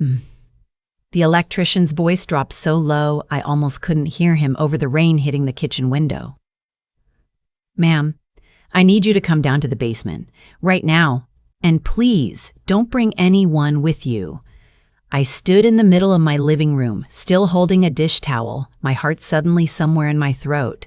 The electrician's voice dropped so low I almost couldn't hear him over the rain hitting the kitchen window. "Ma'am, I need you to come down to the basement, right now, and please don't bring anyone with you." I stood in the middle of my living room, still holding a dish towel, my heart suddenly somewhere in my throat.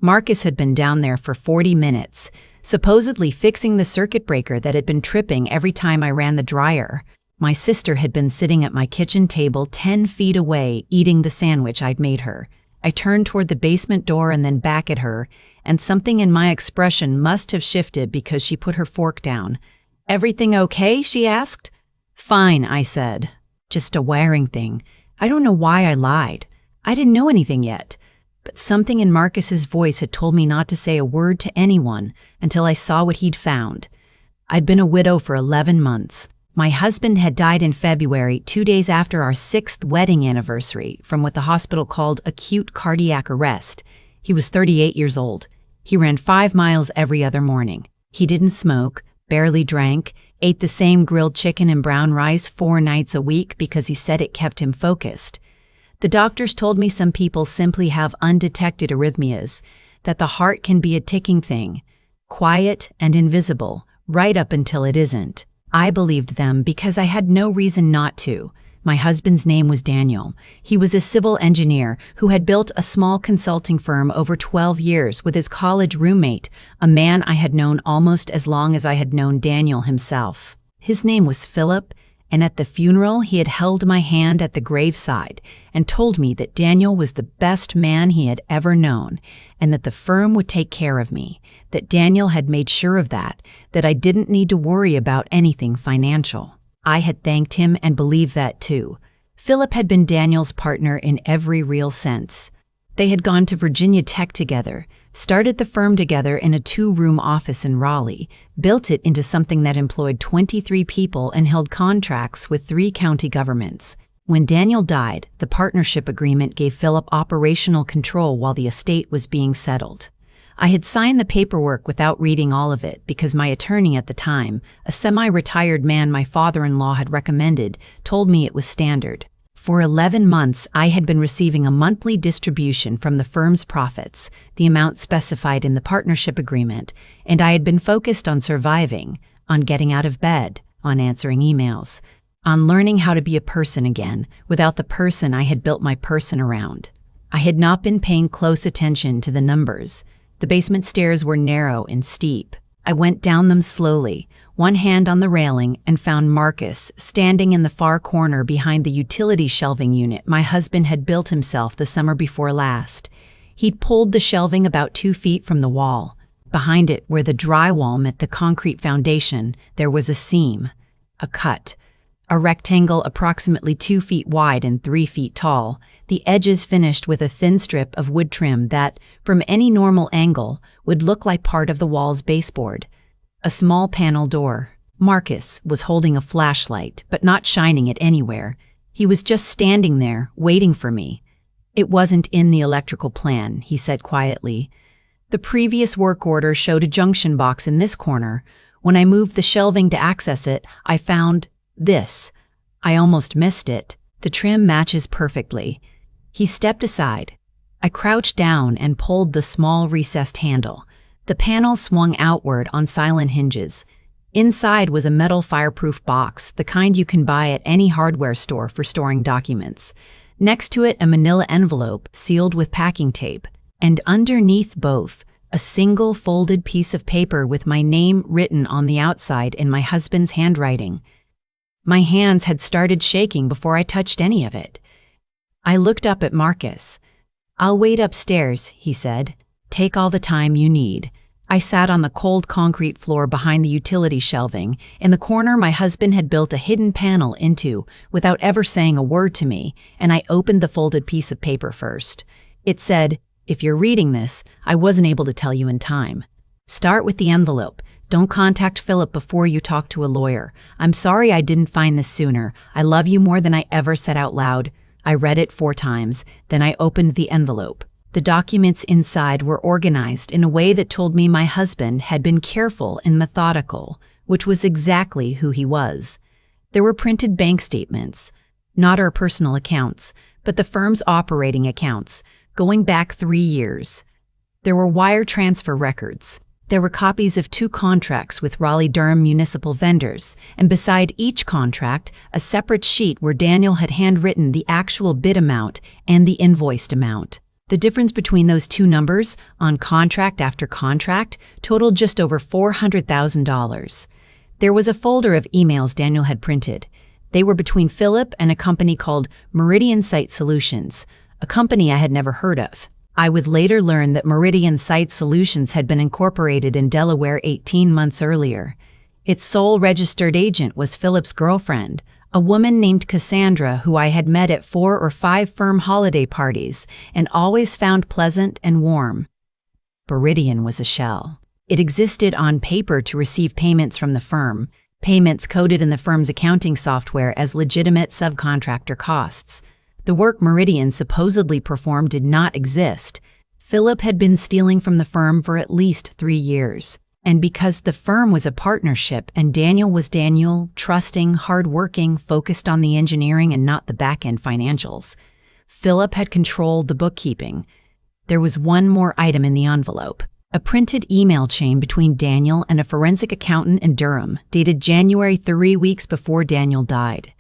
Marcus had been down there for 40 minutes, supposedly fixing the circuit breaker that had been tripping every time I ran the dryer. My sister had been sitting at my kitchen table 10 feet away, eating the sandwich I'd made her. I turned toward the basement door and then back at her, and something in my expression must have shifted because she put her fork down. "Everything okay?" she asked. "Fine," I said. "Just a wiring thing." I don't know why I lied. I didn't know anything yet. But something in Marcus's voice had told me not to say a word to anyone until I saw what he'd found. I'd been a widow for 11 months. My husband had died in February, 2 days after our 6th wedding anniversary, from what the hospital called acute cardiac arrest. He was 38 years old. He ran 5 miles every other morning. He didn't smoke, barely drank, ate the same grilled chicken and brown rice 4 nights a week because he said it kept him focused. The doctors told me some people simply have undetected arrhythmias, that the heart can be a ticking thing, quiet and invisible, right up until it isn't. I believed them because I had no reason not to. My husband's name was Daniel. He was a civil engineer who had built a small consulting firm over 12 years with his college roommate, a man I had known almost as long as I had known Daniel himself. His name was Philip, and at the funeral he had held my hand at the graveside and told me that Daniel was the best man he had ever known, and that the firm would take care of me, that Daniel had made sure of that I didn't need to worry about anything financial. I had thanked him and believed that too. Philip had been Daniel's partner in every real sense. They had gone to Virginia Tech together, started the firm together in a 2-room office in Raleigh, built it into something that employed 23 people and held contracts with 3 county governments. When Daniel died, the partnership agreement gave Philip operational control while the estate was being settled. I had signed the paperwork without reading all of it because my attorney at the time, a semi-retired man my father-in-law had recommended, told me it was standard. For 11 months, I had been receiving a monthly distribution from the firm's profits, the amount specified in the partnership agreement, and I had been focused on surviving, on getting out of bed, on answering emails, on learning how to be a person again, without the person I had built my person around. I had not been paying close attention to the numbers. The basement stairs were narrow and steep. I went down them slowly, one hand on the railing, and found Marcus standing in the far corner behind the utility shelving unit my husband had built himself the summer before last. He'd pulled the shelving about 2 feet from the wall. Behind it, where the drywall met the concrete foundation, there was a seam, a cut, a rectangle approximately 2 feet wide and 3 feet tall, the edges finished with a thin strip of wood trim that, from any normal angle, would look like part of the wall's baseboard. A small panel door. Marcus was holding a flashlight, but not shining it anywhere. He was just standing there, waiting for me. "It wasn't in the electrical plan," he said quietly. "The previous work order showed a junction box in this corner. When I moved the shelving to access it, I found this. I almost missed it. The trim matches perfectly." He stepped aside. I crouched down and pulled the small recessed handle. The panel swung outward on silent hinges. Inside was a metal fireproof box, the kind you can buy at any hardware store for storing documents. Next to it, a manila envelope sealed with packing tape. And underneath both, a single folded piece of paper with my name written on the outside in my husband's handwriting. My hands had started shaking before I touched any of it. I looked up at Marcus. "I'll wait upstairs," he said. "Take all the time you need." I sat on the cold concrete floor behind the utility shelving, in the corner my husband had built a hidden panel into, without ever saying a word to me, and I opened the folded piece of paper first. It said, "If you're reading this, I wasn't able to tell you in time. Start with the envelope. Don't contact Philip before you talk to a lawyer. I'm sorry I didn't find this sooner. I love you more than I ever said out loud." I read it 4 times, then I opened the envelope. The documents inside were organized in a way that told me my husband had been careful and methodical, which was exactly who he was. There were printed bank statements, not our personal accounts, but the firm's operating accounts, going back 3 years. There were wire transfer records. There were copies of 2 contracts with Raleigh-Durham municipal vendors, and beside each contract, a separate sheet where Daniel had handwritten the actual bid amount and the invoiced amount. The difference between those 2 numbers, on contract after contract, totaled just over $400,000. There was a folder of emails Daniel had printed. They were between Philip and a company called Meridian Site Solutions, a company I had never heard of. I would later learn that Meridian Site Solutions had been incorporated in Delaware 18 months earlier. Its sole registered agent was Philip's girlfriend, a woman named Cassandra who I had met at 4 or 5 firm holiday parties and always found pleasant and warm. Meridian was a shell. It existed on paper to receive payments from the firm, payments coded in the firm's accounting software as legitimate subcontractor costs. The work Meridian supposedly performed did not exist. Philip had been stealing from the firm for at least 3 years. And because the firm was a partnership and Daniel was Daniel, trusting, hardworking, focused on the engineering and not the back-end financials, Philip had controlled the bookkeeping. There was one more item in the envelope. A printed email chain between Daniel and a forensic accountant in Durham, dated January 3 weeks before Daniel died.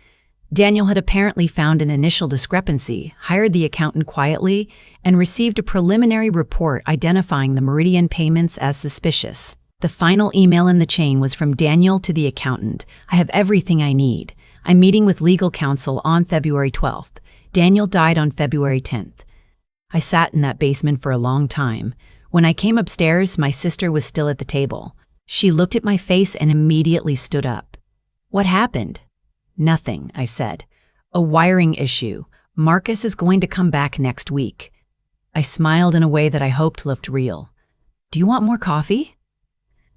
Daniel had apparently found an initial discrepancy, hired the accountant quietly, and received a preliminary report identifying the Meridian payments as suspicious. The final email in the chain was from Daniel to the accountant. "I have everything I need. I'm meeting with legal counsel on February 12th. Daniel died on February 10th. I sat in that basement for a long time. When I came upstairs, my sister was still at the table. She looked at my face and immediately stood up. "What happened?" "Nothing," I said. "A wiring issue. Marcus is going to come back next week." I smiled in a way that I hoped looked real. "Do you want more coffee?"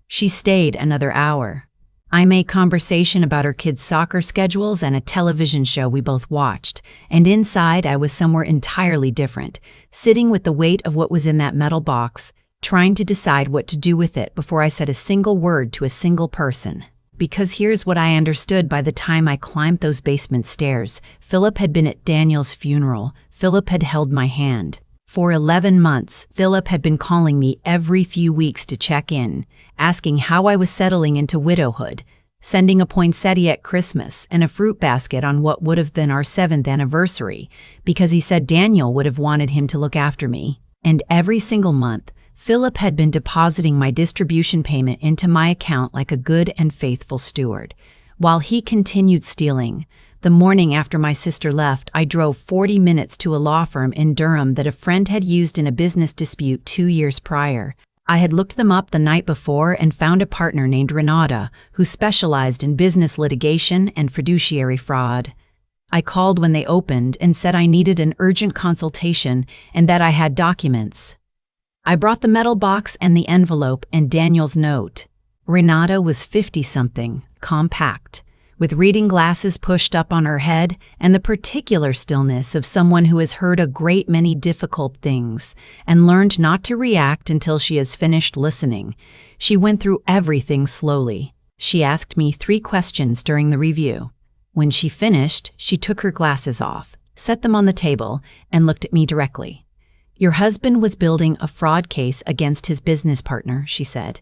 She stayed another hour. I made conversation about her kids' soccer schedules and a television show we both watched, and inside I was somewhere entirely different, sitting with the weight of what was in that metal box, trying to decide what to do with it before I said a single word to a single person. Because here's what I understood by the time I climbed those basement stairs. Philip had been at Daniel's funeral. Philip had held my hand. For 11 months, Philip had been calling me every few weeks to check in, asking how I was settling into widowhood, sending a poinsettia at Christmas and a fruit basket on what would have been our 7th anniversary, because he said Daniel would have wanted him to look after me. And every single month, Philip had been depositing my distribution payment into my account like a good and faithful steward. While he continued stealing, the morning after my sister left, I drove 40 minutes to a law firm in Durham that a friend had used in a business dispute 2 years prior. I had looked them up the night before and found a partner named Renata who specialized in business litigation and fiduciary fraud. I called when they opened and said I needed an urgent consultation and that I had documents. I brought the metal box and the envelope and Daniel's note. Renata was 50-something, compact, with reading glasses pushed up on her head and the particular stillness of someone who has heard a great many difficult things and learned not to react until she has finished listening. She went through everything slowly. She asked me 3 questions during the review. When she finished, she took her glasses off, set them on the table, and looked at me directly. "Your husband was building a fraud case against his business partner," she said.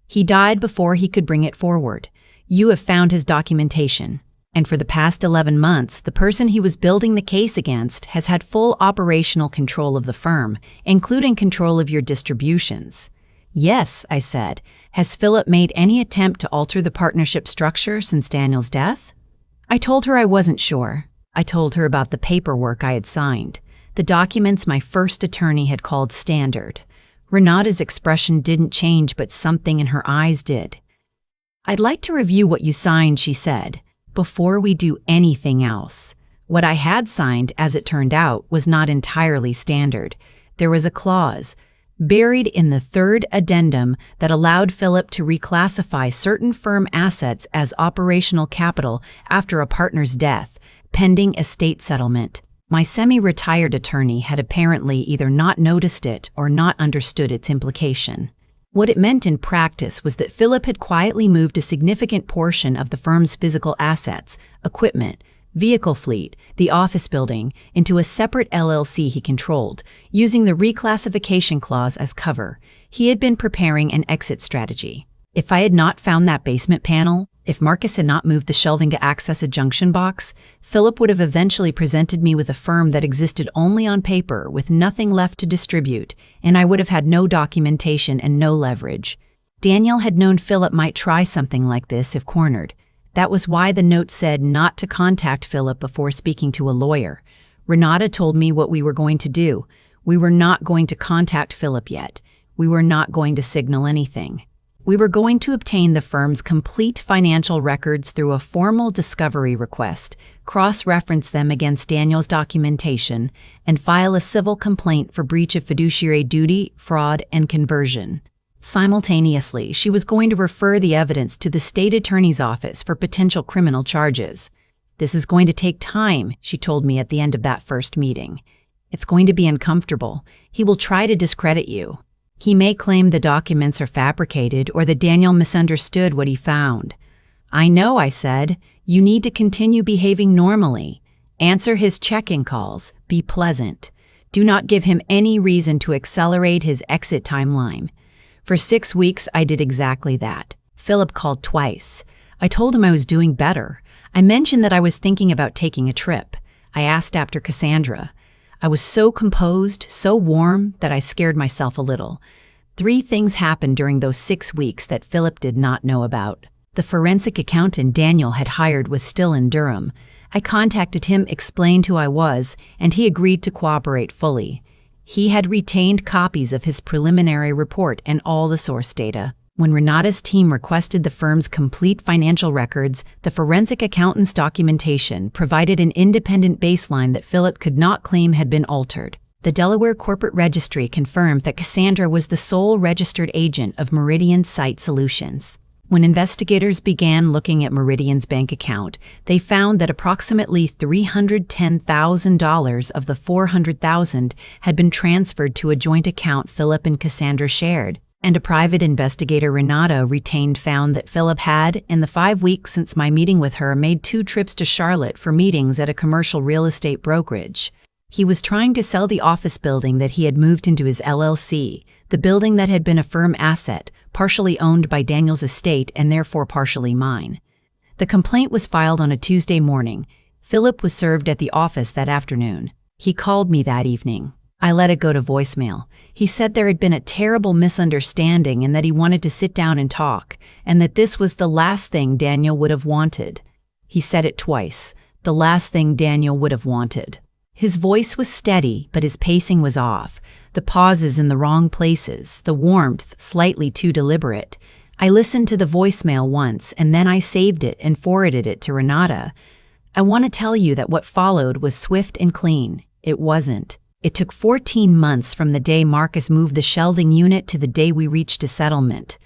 "He died before he could bring it forward. You have found his documentation. And for the past 11 months, the person he was building the case against has had full operational control of the firm, including control of your distributions." "Yes," I said. "Has Philip made any attempt to alter the partnership structure since Daniel's death?" I told her I wasn't sure. I told her about the paperwork I had signed, the documents my first attorney had called standard. Renata's expression didn't change, but something in her eyes did. "I'd like to review what you signed," she said, "before we do anything else." What I had signed, as it turned out, was not entirely standard. There was a clause, buried in the 3rd addendum, that allowed Philip to reclassify certain firm assets as operational capital after a partner's death, pending estate settlement. My semi-retired attorney had apparently either not noticed it or not understood its implication. What it meant in practice was that Philip had quietly moved a significant portion of the firm's physical assets, equipment, vehicle fleet, the office building, into a separate LLC he controlled, using the reclassification clause as cover. He had been preparing an exit strategy. If I had not found that basement panel, if Marcus had not moved the shelving to access a junction box, Philip would have eventually presented me with a firm that existed only on paper with nothing left to distribute, and I would have had no documentation and no leverage. Daniel had known Philip might try something like this if cornered. That was why the note said not to contact Philip before speaking to a lawyer. Renata told me what we were going to do. We were not going to contact Philip yet. We were not going to signal anything. We were going to obtain the firm's complete financial records through a formal discovery request, cross-reference them against Daniel's documentation, and file a civil complaint for breach of fiduciary duty, fraud, and conversion. Simultaneously, she was going to refer the evidence to the state attorney's office for potential criminal charges. "This is going to take time," she told me at the end of that first meeting. "It's going to be uncomfortable. He will try to discredit you. He may claim the documents are fabricated or that Daniel misunderstood what he found." "I know," I said. "You need to continue behaving normally. Answer his check-in calls. Be pleasant. Do not give him any reason to accelerate his exit timeline." For 6 weeks, I did exactly that. Philip called twice. I told him I was doing better. I mentioned that I was thinking about taking a trip. I asked after Cassandra. I was so composed, so warm, that I scared myself a little. 3 things happened during those 6 weeks that Philip did not know about. The forensic accountant Daniel had hired was still in Durham. I contacted him, explained who I was, and he agreed to cooperate fully. He had retained copies of his preliminary report and all the source data. When Renata's team requested the firm's complete financial records, the forensic accountant's documentation provided an independent baseline that Philip could not claim had been altered. The Delaware Corporate Registry confirmed that Cassandra was the sole registered agent of Meridian Site Solutions. When investigators began looking at Meridian's bank account, they found that approximately $310,000 of the $400,000 had been transferred to a joint account Philip and Cassandra shared. And a private investigator Renata retained found that Philip had, in the 5 weeks since my meeting with her, made 2 trips to Charlotte for meetings at a commercial real estate brokerage. He was trying to sell the office building that he had moved into his LLC, the building that had been a firm asset, partially owned by Daniel's estate and therefore partially mine. The complaint was filed on a Tuesday morning. Philip was served at the office that afternoon. He called me that evening. I let it go to voicemail. He said there had been a terrible misunderstanding and that he wanted to sit down and talk, and that this was the last thing Daniel would have wanted. He said it twice. The last thing Daniel would have wanted. His voice was steady, but his pacing was off. The pauses in the wrong places, the warmth slightly too deliberate. I listened to the voicemail once, and then I saved it and forwarded it to Renata. I want to tell you that what followed was swift and clean. It wasn't. It took 14 months from the day Marcus moved the shelving unit to the day we reached a settlement.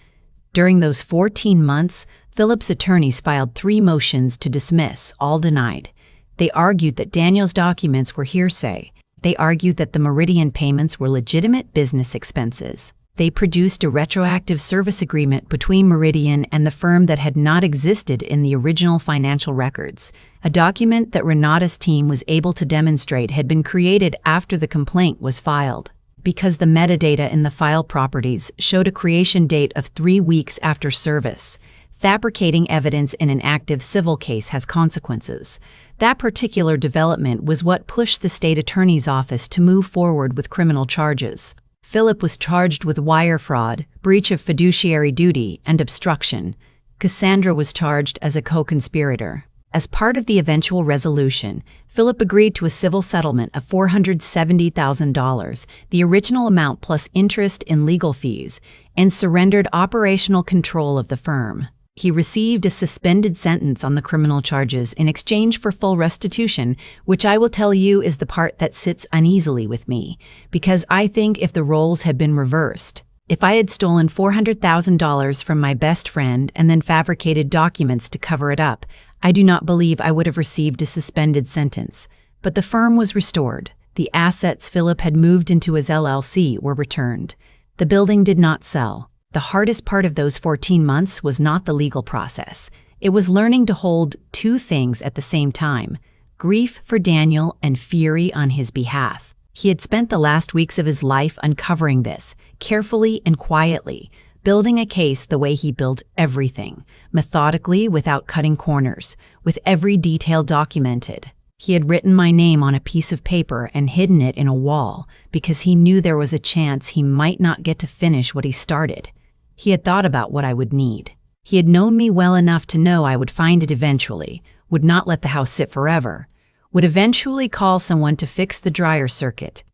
During those 14 months, Philip's attorneys filed 3 motions to dismiss, all denied. They argued that Daniel's documents were hearsay. They argued that the Meridian payments were legitimate business expenses. They produced a retroactive service agreement between Meridian and the firm that had not existed in the original financial records, a document that Renata's team was able to demonstrate had been created after the complaint was filed. Because the metadata in the file properties showed a creation date of 3 weeks after service, fabricating evidence in an active civil case has consequences. That particular development was what pushed the state attorney's office to move forward with criminal charges. Philip was charged with wire fraud, breach of fiduciary duty, and obstruction. Cassandra was charged as a co-conspirator. As part of the eventual resolution, Philip agreed to a civil settlement of $470,000, the original amount plus interest and legal fees, and surrendered operational control of the firm. He received a suspended sentence on the criminal charges in exchange for full restitution, which I will tell you is the part that sits uneasily with me, because I think if the roles had been reversed, if I had stolen $400,000 from my best friend and then fabricated documents to cover it up, I do not believe I would have received a suspended sentence. But the firm was restored. The assets Philip had moved into his LLC were returned. The building did not sell. The the hardest part of those 14 months was not the legal process. It was learning to hold two things at the same time: grief for Daniel and fury on his behalf. He had spent the last weeks of his life uncovering this, carefully and quietly, building a case the way he built everything, methodically without cutting corners, with every detail documented. He had written my name on a piece of paper and hidden it in a wall because he knew there was a chance he might not get to finish what he started. He had thought about what I would need. He had known me well enough to know I would find it eventually, would not let the house sit forever, would eventually call someone to fix the dryer circuit.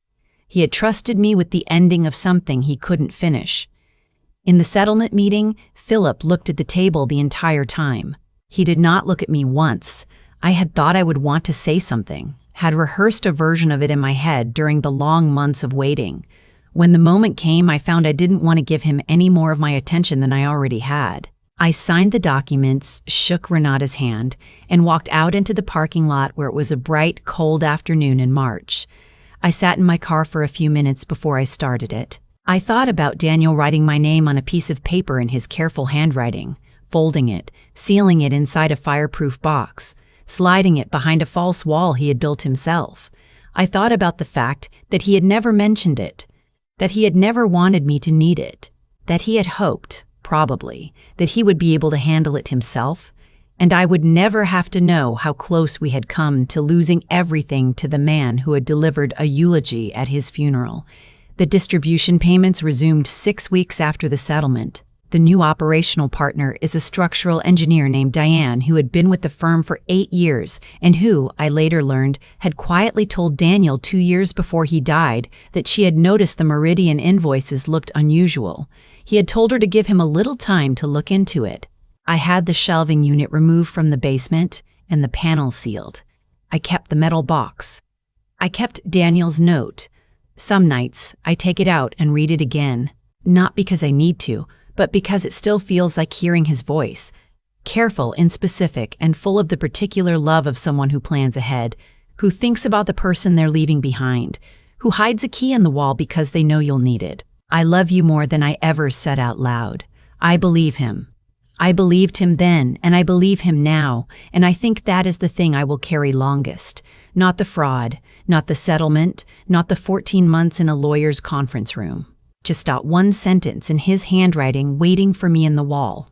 He had trusted me with the ending of something he couldn't finish. In the settlement meeting, Philip looked at the table the entire time. He did not look at me once. I had thought I would want to say something, had rehearsed a version of it in my head during the long months of waiting. When the moment came, I found I didn't want to give him any more of my attention than I already had. I signed the documents, shook Renata's hand, and walked out into the parking lot where it was a bright, cold afternoon in March. I sat in my car for a few minutes before I started it. I thought about Daniel writing my name on a piece of paper in his careful handwriting, folding it, sealing it inside a fireproof box, sliding it behind a false wall he had built himself. I thought about the fact that he had never mentioned it, that he had never wanted me to need it, that he had hoped, probably, that he would be able to handle it himself, and I would never have to know how close we had come to losing everything to the man who had delivered a eulogy at his funeral. The distribution payments resumed 6 weeks after the settlement. The new operational partner is a structural engineer named Diane who had been with the firm for 8 years and who, I later learned, had quietly told Daniel 2 years before he died that she had noticed the Meridian invoices looked unusual. He had told her to give him a little time to look into it. I had the shelving unit removed from the basement and the panel sealed. I kept the metal box. I kept Daniel's note. Some nights, I take it out and read it again, not because I need to, but because it still feels like hearing his voice, careful and specific and full of the particular love of someone who plans ahead, who thinks about the person they're leaving behind, who hides a key in the wall because they know you'll need it. I love you more than I ever said out loud. I believe him. I believed him then, and I believe him now, and I think that is the thing I will carry longest. Not the fraud, not the settlement, not the 14 months in a lawyer's conference room. Just that one sentence in his handwriting waiting for me in the wall.